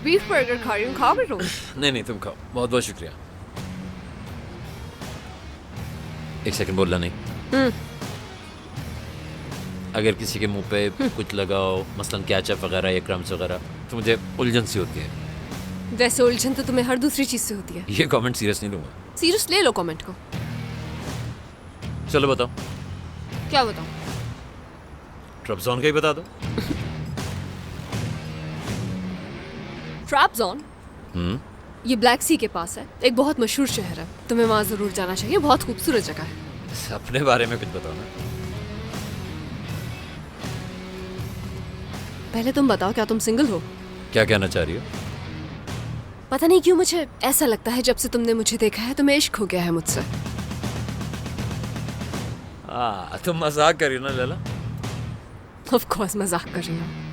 Beef burger खा रही हूँ, खा भी लो। नहीं नहीं, तुम खाओ, बहुत बहुत शुक्रिया। एक सेकंड बोलना नहीं। अगर किसी के मुंह पे कुछ लगाओ, मसलन केचप वगैरह या क्रम्स वगैरह, तो मुझे उलझन सी होती है। वैसे उलझन तो तुम्हें हर दूसरी चीज से होती है। ये कमेंट सीरियस नहीं लूंगा। सीरियस ले लो कमेंट को। चलो बताओ, क्या बताऊं? ट्रबजॉन का ही बता दो। ट्रैपजॉन ये ब्लैक सी के पास है, एक बहुत मशहूर शहर है, तुम्हें वहां जरूर जाना चाहिए, बहुत खूबसूरत जगह है। अपने बारे में कुछ बताओ ना। पहले तुम बताओ, क्या तुम सिंगल हो? क्या कहना चाह रही हो? पता नहीं क्यों मुझे ऐसा लगता है जब से तुमने मुझे देखा है तुम्हें इश्क हो गया है मुझसे। तुम मजाक कर रही हो ना लैला? ऑफ कोर्स मजाक कर रही हूँ।